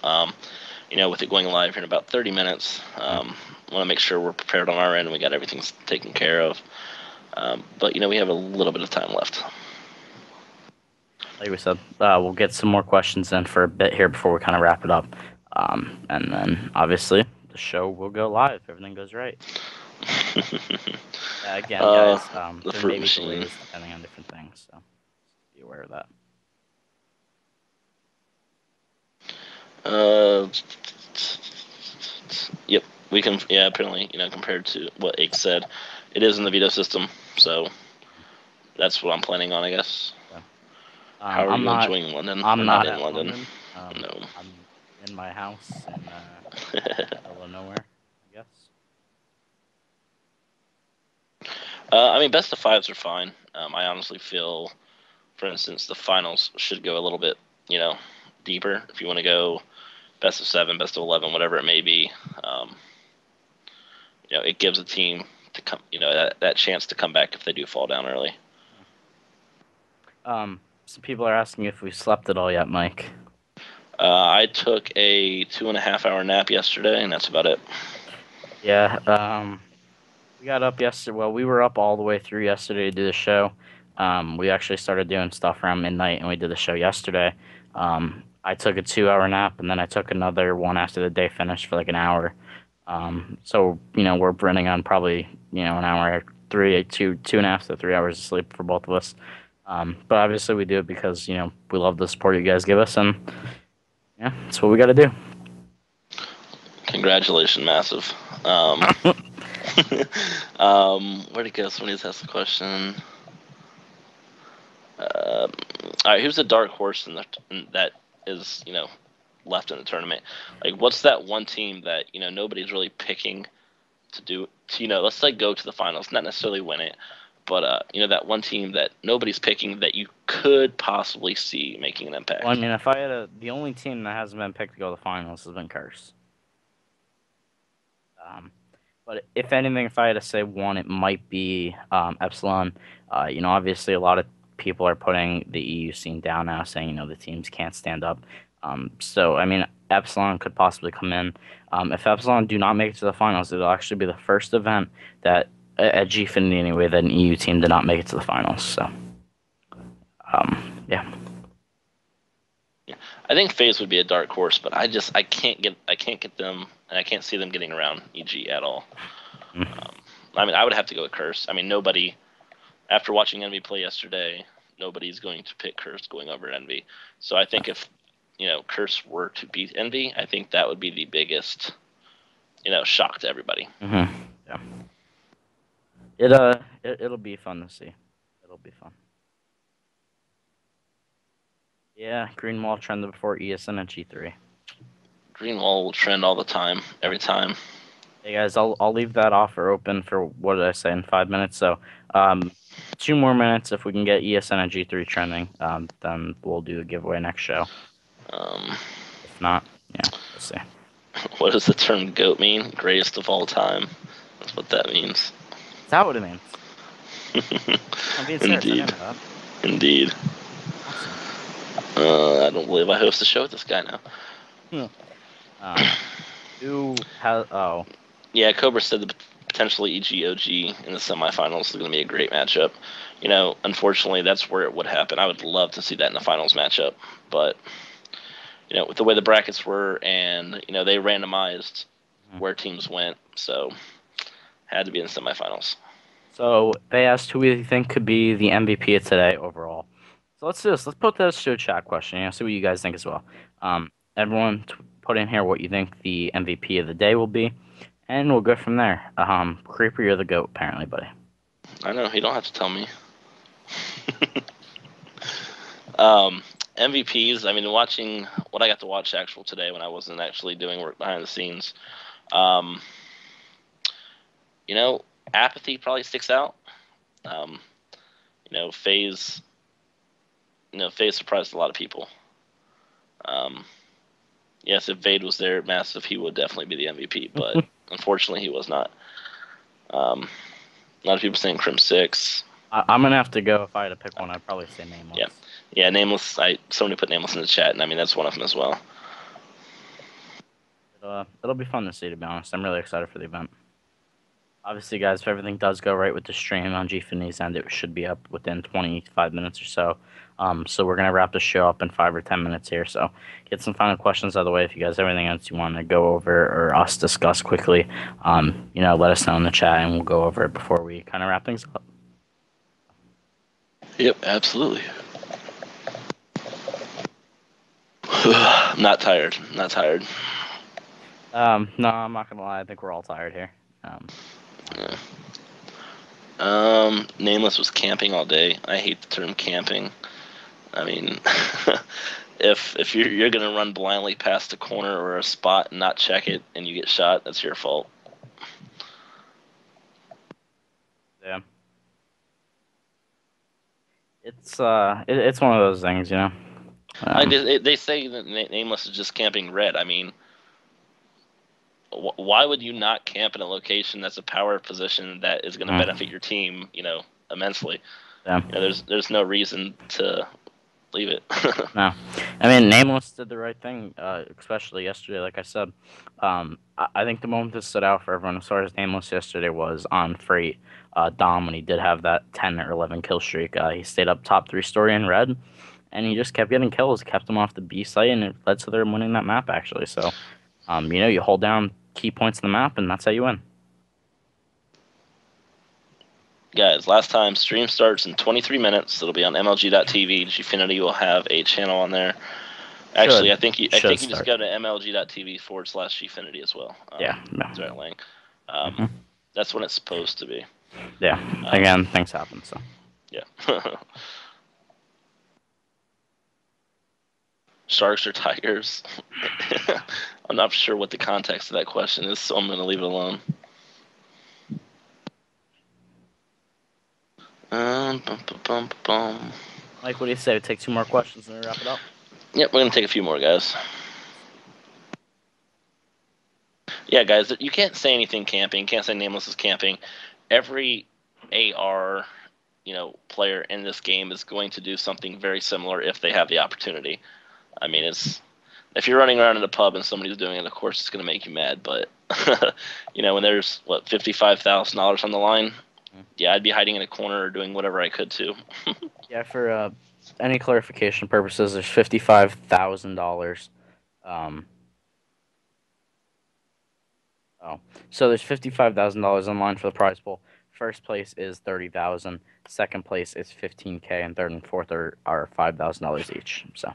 With it going live here in about 30 minutes. Want to make sure we're prepared on our end and we got everything taken care of. But we have a little bit of time left. Like we said, we'll get some more questions in for a bit here before we kind of wrap it up. And then, obviously, the show will go live if everything goes right. Again, guys, there may be delays depending on different things, so be aware of that. Yep, we can. Yeah, apparently, compared to what Ike said, it is in the veto system, so that's what I'm planning on, I guess. Yeah. How are you enjoying London? I'm not in London. No, I'm in my house in the middle of nowhere, I guess. Best of fives are fine. I honestly feel, for instance, the finals should go a little bit, deeper. If you want to go best of 7, best of 11, whatever it may be, it gives a team to come, that chance to come back if they do fall down early. Some people are asking if we slept at all yet, Mike. I took a 2.5-hour nap yesterday, and that's about it. Yeah, we got up yesterday. Well, we were up all the way through yesterday to do the show. We actually started doing stuff around midnight, and we did the show yesterday. I took a 2-hour nap, and then I took another one after the day finished for like an hour. So, we're running on probably, an hour, 2.5 to 3 hours of sleep for both of us. But obviously we do it because, we love the support you guys give us, and yeah, that's what we got to do. Congratulations, massive. Where'd it go? Somebody just asked the question. All right, who's the dark horse that is, left in the tournament? Like, what's that one team that, nobody's really picking to do, let's say go to the finals, not necessarily win it, but, that one team that nobody's picking that you could possibly see making an impact? Well, if I had the only team that hasn't been picked to go to the finals has been Curse. But if anything, if I had to say one, it might be Epsilon. Obviously a lot of people are putting the EU scene down now, saying, the teams can't stand up. So, Epsilon could possibly come in. If Epsilon do not make it to the finals, it'll actually be the first event that, at Gfinity anyway, that an EU team did not make it to the finals. So, yeah. I think FaZe would be a dark horse, but I can't get them, and I can't see them getting around EG at all. I would have to go with Curse. Nobody, after watching Envy play yesterday, nobody's going to pick Curse going over Envy. So I think if, Curse were to beat Envy, I think that would be the biggest, shock to everybody. Mm-hmm. Yeah. It'll be fun to see. It'll be fun. Yeah, Green Wall trended before ESN and G3. Green Wall will trend all the time, every time. Hey guys, I'll leave that offer open for, what did I say, in 5 minutes. So, 2 more minutes. If we can get ESN and G3 trending, then we'll do a giveaway next show. If not, yeah, we'll see. What does the term GOAT mean? Greatest of all time. That's what that means. Is that what it means? I'm being serious. Indeed. I know that. Indeed. Awesome. I don't believe I host a show with this guy now. Who has? Oh. Yeah, Cobra said that potentially EGOG in the semifinals is going to be a great matchup. Unfortunately, that's where it would happen. I would love to see that in the finals matchup, but with the way the brackets were, and they randomized where teams went, so had to be in the semifinals. So they asked who we think could be the MVP of today overall. So let's do this. Let's put this to a chat question. See what you guys think as well. Everyone put in here what you think the MVP of the day will be, and we'll go from there. Creeper, you're the GOAT, apparently, buddy. I know, you don't have to tell me. MVPs, I mean, watching what I got to watch actual today when I wasn't actually doing work behind the scenes. Apathy probably sticks out. FaZe, FaZe surprised a lot of people. Yes, if Vade was there, Massive, he would definitely be the MVP, but unfortunately he was not. A lot of people saying Crim 6. I'm going to have to go. If I had to pick one, I'd probably say Nameless. Yeah, Nameless. Somebody put Nameless in the chat, and I mean, that's one of them as well. It'll be fun to see, to be honest. I'm really excited for the event. Obviously, guys, if everything does go right with the stream on Gfinity's end, it should be up within 25 minutes or so. So we're going to wrap the show up in 5 or 10 minutes here. So get some final questions out of the way. If you guys have anything else you want to go over or us discuss quickly, let us know in the chat, and we'll go over it before we kind of wrap things up. Yep, absolutely. I'm not tired. No, I'm not going to lie. I think we're all tired here. Nameless was camping all day. I hate the term camping. I mean, if you're gonna run blindly past a corner or a spot and not check it and you get shot, that's your fault. Yeah. It's one of those things, They say that Nameless is just camping red. I mean, why would you not camp in a location that's a power position that is going to benefit your team, immensely? Yeah. There's no reason to leave it. No. I mean, Nameless did the right thing, especially yesterday, like I said. I think the moment that stood out for everyone as far as Nameless yesterday was on Freight Dom when he did have that 10 or 11 kill streak. He stayed up top 3-story in red, and he just kept getting kills, kept them off the B site, and it led to them winning that map, actually. So, you hold down key points in the map, and that's how you win. Guys, last time, stream starts in 23 minutes. It'll be on MLG.tv. Gfinity will have a channel on there. Actually, I think you just go to MLG.tv/Gfinity as well. Yeah. That's right link. That's when it's supposed to be. Yeah. Again, things happen, so. Yeah. Sharks or tigers? I'm not sure what the context of that question is, so I'm going to leave it alone. Mike, what do you say? We take 2 more questions and we wrap it up? Yep, we're going to take a few more, guys. Yeah, guys, you can't say anything camping. You can't say Nameless is camping. Every AR, player in this game is going to do something very similar if they have the opportunity. I mean, if you're running around in a pub and somebody's doing it, of course it's going to make you mad. But when there's $55,000 on the line, yeah, I'd be hiding in a corner or doing whatever I could to. Yeah, for any clarification purposes, there's $55,000. So there's $55,000 on line for the prize pool. First place is $30,000. Second place is $15K, and third and fourth are $5,000 each. So.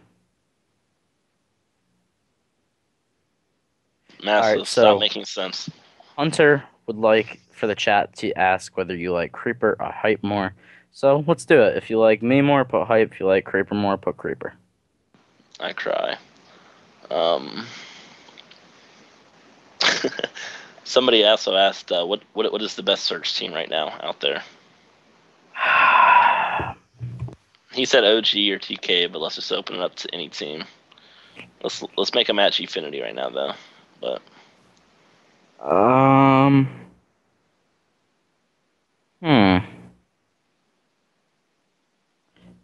Massive. Right, so stop making sense. Hunter would like for the chat to ask whether you like Creeper or Hype more. So let's do it. If you like me more, put Hype. If you like Creeper more, put Creeper. I cry. Somebody also asked, what is the best search team right now out there? He said OG or TK, but let's just open it up to any team. Let's make a match Gfinity right now, though. But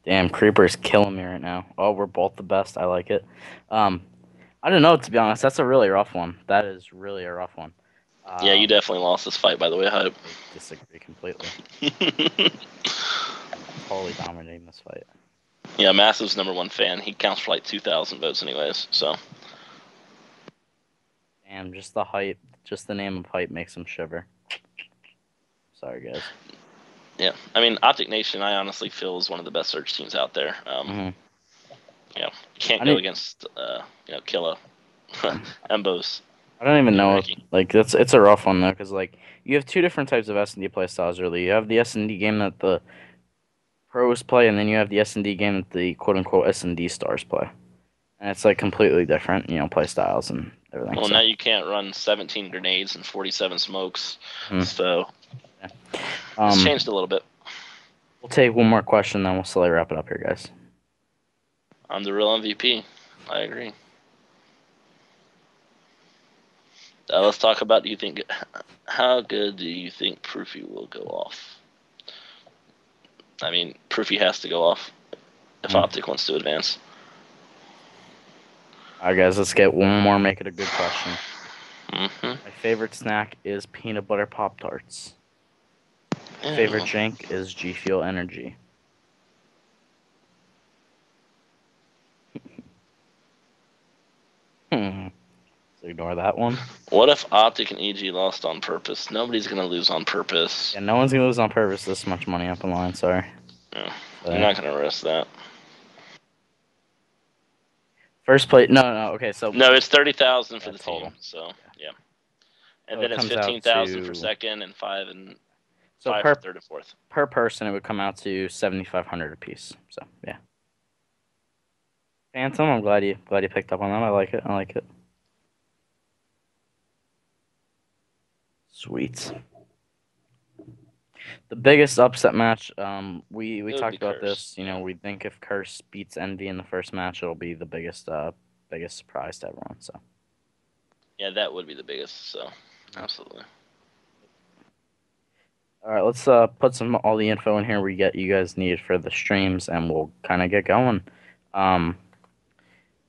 Damn, Creeper's killing me right now. Oh, we're both the best. I like it. I don't know, to be honest. That's a really rough one. That is really a rough one. Yeah, you definitely lost this fight, by the way, Hype. I disagree completely. Totally dominating this fight. Yeah, Massive's #1 fan. He counts for like 2,000 votes anyways, so. Damn, just the hype, just the name of hype makes him shiver. Sorry, guys. Yeah, I mean, Optic Nation, I honestly feel is one of the best search teams out there. You know, you can't go against Killa, Embos. I don't even know. Ricky. Like it's a rough one though, because like you have two different types of S&D play styles. Really, you have the S&D game that the pros play, and then you have the S&D game that the quote unquote S&D stars play, and it's like completely different, play styles and everything. Well, so. now you can't run 17 grenades and 47 smokes, so it's changed a little bit. We'll take one more question, then we'll slowly wrap it up here, guys. I'm the real MVP. I agree. Let's talk about. How good do you think Proofy will go off? I mean, Proofy has to go off if Optic wants to advance. All right, guys, let's get one more. Make it a good question. My favorite snack is peanut butter Pop-Tarts. My favorite drink is G Fuel Energy. So ignore that one. What if Optic and EG lost on purpose? Nobody's gonna lose on purpose. Yeah, no one's gonna lose on purpose. This much money up in line. Sorry. Yeah, you're not gonna risk that. First place. No. Okay, so no, it's 30,000 for the total. Team. So yeah, and so then it's 15,000 for second and 5 for third and fourth. Per person, it would come out to 7,500 apiece. So yeah. Phantom, I'm glad you picked up on that. I like it. Sweet. The biggest upset match, we talked about this. We think if Curse beats Envy in the first match, it'll be the biggest surprise to everyone. So. Yeah, that would be the biggest. So, absolutely. All right, let's put all the info in here we you guys need for the streams, and we'll kind of get going.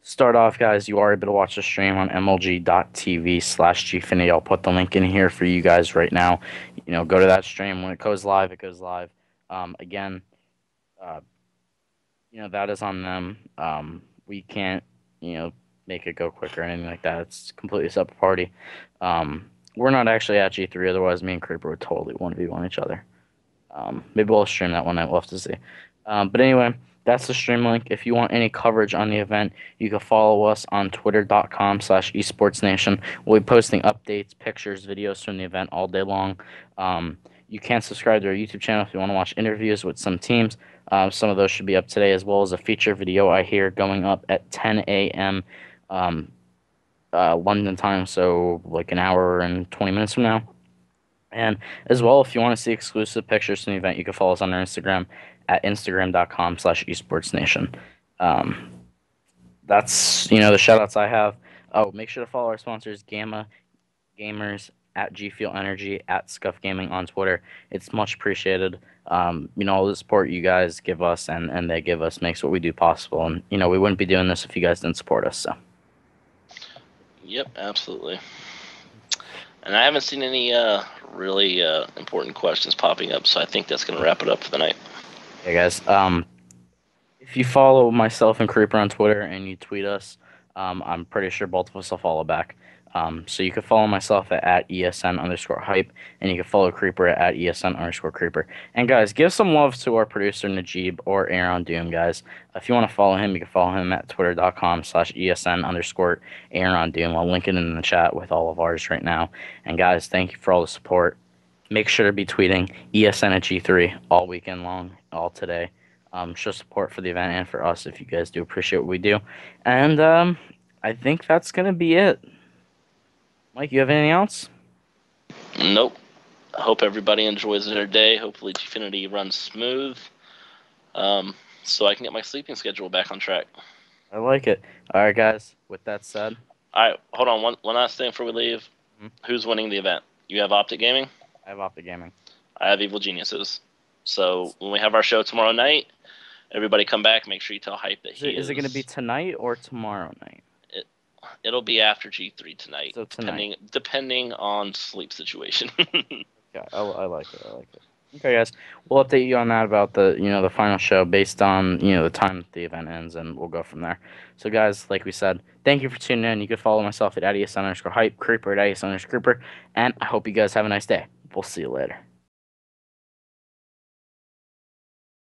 Start off, guys, you are able to watch the stream on mlg.tv/gfinity. I'll put the link in here for you guys right now. Go to that stream. When it goes live, it goes live. Again, that is on them. We can't, make it go quicker or anything like that. It's completely separate party. We're not actually at G3, otherwise me and Creeper would totally 1v1 each other. Maybe we'll stream that one night, we'll have to see. But anyway, that's the stream link. If you want any coverage on the event, you can follow us on twitter.com/esportsnation. We'll be posting updates, pictures, videos from the event all day long. You can subscribe to our YouTube channel if you want to watch interviews with some teams. Some of those should be up today, as well as a feature video I hear going up at 10 a.m. London time, so like an hour and 20 minutes from now. And as well, if you want to see exclusive pictures from the event, you can follow us on our Instagram at instagram.com/esportsnation. That's, the shout-outs I have. Oh, make sure to follow our sponsors, Gamma Gamers, at G Fuel Energy, at Scuff Gaming on Twitter. It's much appreciated. All the support you guys give us and they give us makes what we do possible. And, we wouldn't be doing this if you guys didn't support us, so. Yep, absolutely. And I haven't seen any really important questions popping up, so I think that's going to wrap it up for the night. Yeah, guys. If you follow myself and Creeper on Twitter and you tweet us, I'm pretty sure both of us will follow back. So you can follow myself at ESN_hype, and you can follow Creeper at ESN_creeper. And guys, give some love to our producer Najib or Aaron Doom, guys. If you want to follow him, you can follow him at twitter.com/ESN_Aaron Doom. I'll link it in the chat with all of ours right now. And guys, thank you for all the support. Make sure to be tweeting ESN at G3 all weekend long, all today. Show support for the event and for us if you guys do appreciate what we do. And I think that's going to be it. Mike, you have anything else? Nope. I hope everybody enjoys their day. Hopefully Gfinity runs smooth, so I can get my sleeping schedule back on track. I like it. All right, guys. With that said. All right, hold on. One last thing before we leave. Who's winning the event? You have Optic Gaming? I have Optic Gaming. I have Evil Geniuses. So when we have our show tomorrow night, everybody come back. Make sure you tell Hype that he is. Is it going to be tonight or tomorrow night? It'll be after G3 tonight. So tonight. Depending on sleep situation. Yeah, I like it. Okay, guys. We'll update you on that about the the final show based on the time the event ends, and we'll go from there. So, guys, like we said, thank you for tuning in. You can follow myself at ESN_hype, Creeper at ESN_creeper, and I hope you guys have a nice day. We'll see you later.